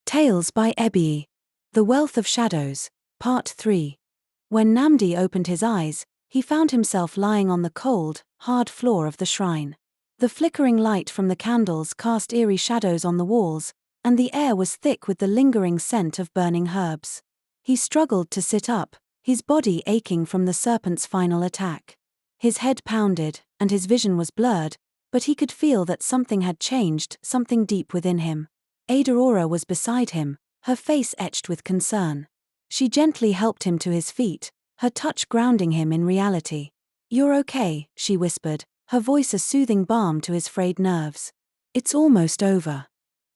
Tales by Ebi. The Wealth of Shadows, Part 3. When Nnamdi opened his eyes, he found himself lying on the cold, hard floor of the shrine. The flickering light from the candles cast eerie shadows on the walls, and the air was thick with the lingering scent of burning herbs. He struggled to sit up, his body aching from the serpent's final attack. His head pounded, and his vision was blurred, but he could feel that something had changed, something deep within him. Adaora was beside him, her face etched with concern. She gently helped him to his feet, her touch grounding him in reality. "You're okay," she whispered, her voice a soothing balm to his frayed nerves. "It's almost over."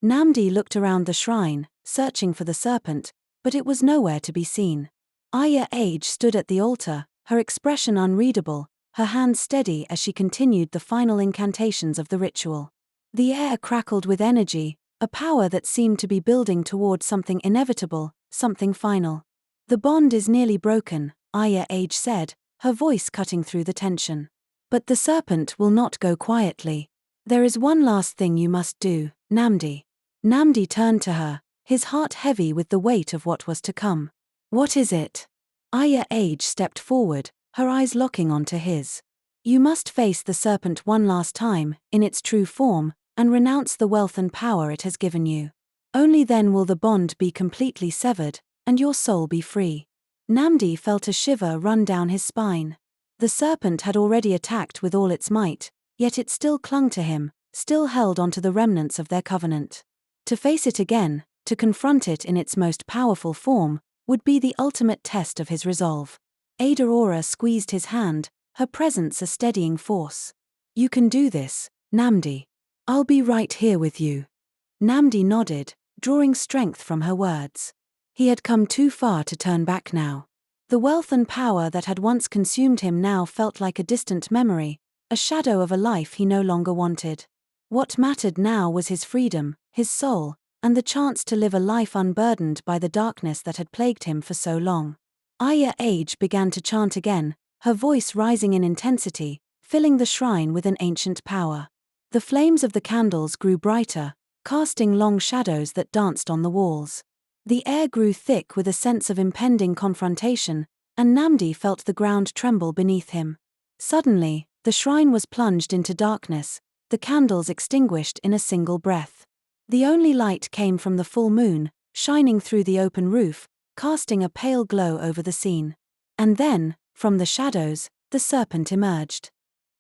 Nnamdi looked around the shrine, searching for the serpent, but it was nowhere to be seen. Aya Age stood at the altar, her expression unreadable, her hands steady as she continued the final incantations of the ritual. The air crackled with energy, a power that seemed to be building toward something inevitable, something final. "The bond is nearly broken," Aya Age said, her voice cutting through the tension. "But the serpent will not go quietly. There is one last thing you must do, Nnamdi." Nnamdi turned to her, his heart heavy with the weight of what was to come. "What is it?" Aya Age stepped forward, her eyes locking onto his. "You must face the serpent one last time, in its true form, and renounce the wealth and power it has given you. Only then will the bond be completely severed, and your soul be free." Nnamdi felt a shiver run down his spine. The serpent had already attacked with all its might, yet it still clung to him, still held onto the remnants of their covenant. To face it again, to confront it in its most powerful form, would be the ultimate test of his resolve. Adaora squeezed his hand, her presence a steadying force. "You can do this, Nnamdi. I'll be right here with you." Nnamdi nodded, drawing strength from her words. He had come too far to turn back now. The wealth and power that had once consumed him now felt like a distant memory, a shadow of a life he no longer wanted. What mattered now was his freedom, his soul, and the chance to live a life unburdened by the darkness that had plagued him for so long. Aya Age began to chant again, her voice rising in intensity, filling the shrine with an ancient power. The flames of the candles grew brighter, casting long shadows that danced on the walls. The air grew thick with a sense of impending confrontation, and Nnamdi felt the ground tremble beneath him. Suddenly, the shrine was plunged into darkness, the candles extinguished in a single breath. The only light came from the full moon, shining through the open roof, casting a pale glow over the scene. And then, from the shadows, the serpent emerged.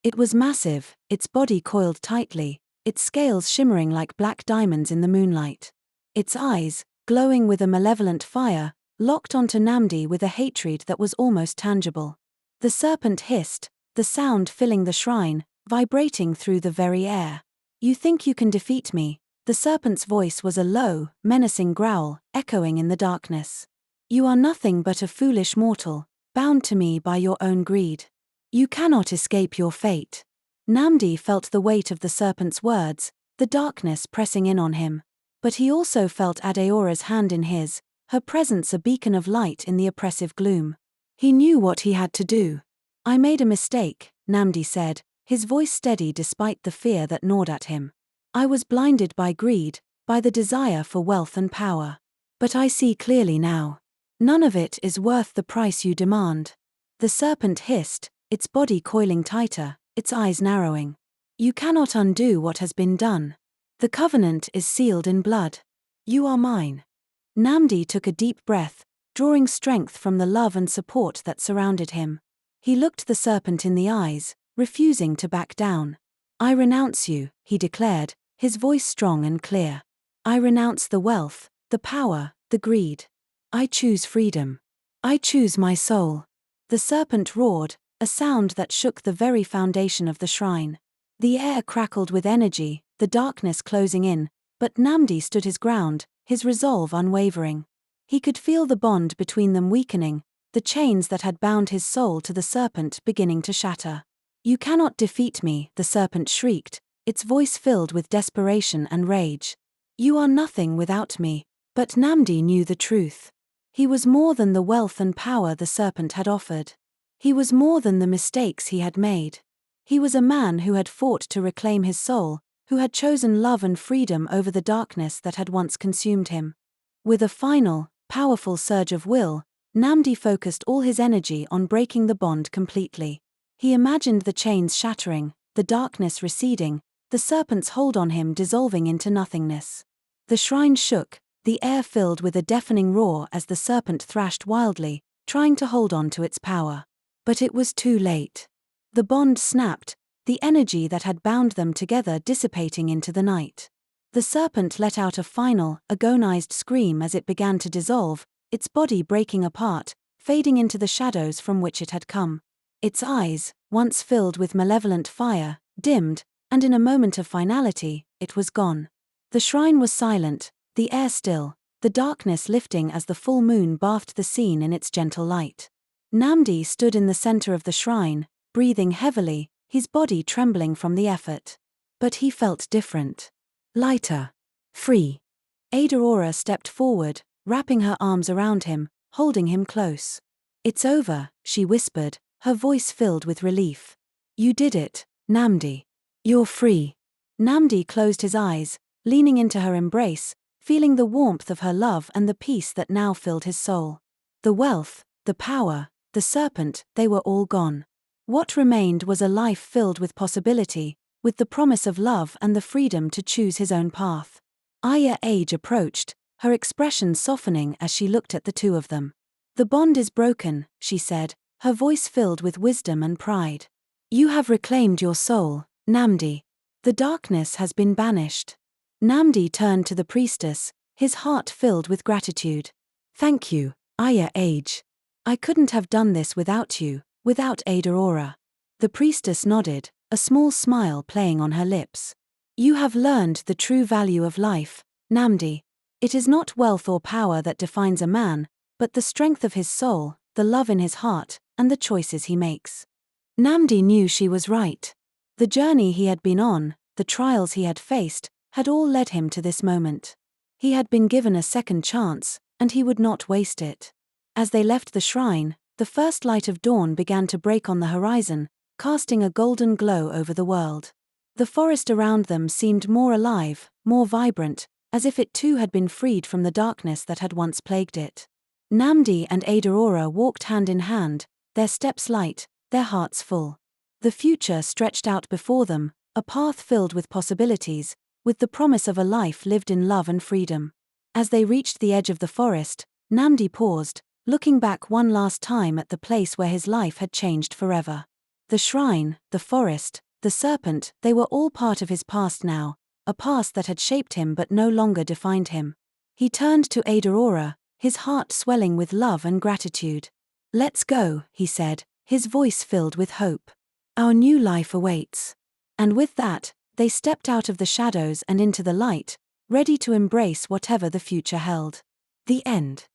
It was massive, its body coiled tightly, its scales shimmering like black diamonds in the moonlight. Its eyes, glowing with a malevolent fire, locked onto Nnamdi with a hatred that was almost tangible. The serpent hissed, the sound filling the shrine, vibrating through the very air. "You think you can defeat me?" The serpent's voice was a low, menacing growl, echoing in the darkness. "You are nothing but a foolish mortal, bound to me by your own greed. You cannot escape your fate." Nnamdi felt the weight of the serpent's words, the darkness pressing in on him. But he also felt Adaora's hand in his, her presence a beacon of light in the oppressive gloom. He knew what he had to do. "I made a mistake," Nnamdi said, his voice steady despite the fear that gnawed at him. "I was blinded by greed, by the desire for wealth and power. But I see clearly now. None of it is worth the price you demand." The serpent hissed, its body coiling tighter, its eyes narrowing. "You cannot undo what has been done. The covenant is sealed in blood. You are mine." Nnamdi took a deep breath, drawing strength from the love and support that surrounded him. He looked the serpent in the eyes, refusing to back down. "I renounce you," he declared, his voice strong and clear. "I renounce the wealth, the power, the greed. I choose freedom. I choose my soul." The serpent roared, a sound that shook the very foundation of the shrine. The air crackled with energy, the darkness closing in, but Nnamdi stood his ground, his resolve unwavering. He could feel the bond between them weakening, the chains that had bound his soul to the serpent beginning to shatter. "You cannot defeat me," the serpent shrieked, its voice filled with desperation and rage. "You are nothing without me." But Nnamdi knew the truth. He was more than the wealth and power the serpent had offered. He was more than the mistakes he had made. He was a man who had fought to reclaim his soul, who had chosen love and freedom over the darkness that had once consumed him. With a final, powerful surge of will, Nnamdi focused all his energy on breaking the bond completely. He imagined the chains shattering, the darkness receding, the serpent's hold on him dissolving into nothingness. The shrine shook, the air filled with a deafening roar as the serpent thrashed wildly, trying to hold on to its power. But it was too late. The bond snapped, the energy that had bound them together dissipating into the night. The serpent let out a final, agonized scream as it began to dissolve, its body breaking apart, fading into the shadows from which it had come. Its eyes, once filled with malevolent fire, dimmed, and in a moment of finality, it was gone. The shrine was silent, the air still, the darkness lifting as the full moon bathed the scene in its gentle light. Nnamdi stood in the center of the shrine, breathing heavily, his body trembling from the effort. But he felt different. Lighter. Free. Adaora stepped forward, wrapping her arms around him, holding him close. "It's over," she whispered, her voice filled with relief. "You did it, Nnamdi. You're free." Nnamdi closed his eyes, leaning into her embrace, feeling the warmth of her love and the peace that now filled his soul. The wealth, the power, the serpent, they were all gone. What remained was a life filled with possibility, with the promise of love and the freedom to choose his own path. Age approached, her expression softening as she looked at the two of them. "The bond is broken," she said, her voice filled with wisdom and pride. "You have reclaimed your soul, Nnamdi. The darkness has been banished." Nnamdi turned to the priestess, his heart filled with gratitude. "Thank you, Age. I couldn't have done this without you, without Adaora." The priestess nodded, a small smile playing on her lips. "You have learned the true value of life, Nnamdi. It is not wealth or power that defines a man, but the strength of his soul, the love in his heart, and the choices he makes." Nnamdi knew she was right. The journey he had been on, the trials he had faced, had all led him to this moment. He had been given a second chance, and he would not waste it. As they left the shrine, the first light of dawn began to break on the horizon, casting a golden glow over the world. The forest around them seemed more alive, more vibrant, as if it too had been freed from the darkness that had once plagued it. Nnamdi and Adaora walked hand in hand, their steps light, their hearts full. The future stretched out before them, a path filled with possibilities, with the promise of a life lived in love and freedom. As they reached the edge of the forest, Nnamdi paused, looking back one last time at the place where his life had changed forever. The shrine, the forest, the serpent, they were all part of his past now, a past that had shaped him but no longer defined him. He turned to Adaora, his heart swelling with love and gratitude. "Let's go," he said, his voice filled with hope. "Our new life awaits." And with that, they stepped out of the shadows and into the light, ready to embrace whatever the future held. The end.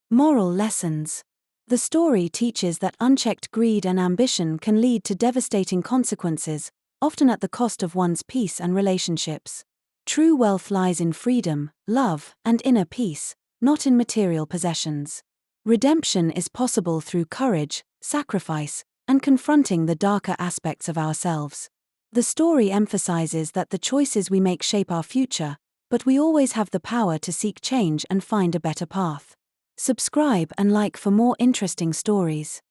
Moral lessons. The story teaches that unchecked greed and ambition can lead to devastating consequences, often at the cost of one's peace and relationships. True wealth lies in freedom, love, and inner peace, not in material possessions. Redemption is possible through courage, sacrifice, and confronting the darker aspects of ourselves. The story emphasizes that the choices we make shape our future, but we always have the power to seek change and find a better path. Subscribe and like for more interesting stories.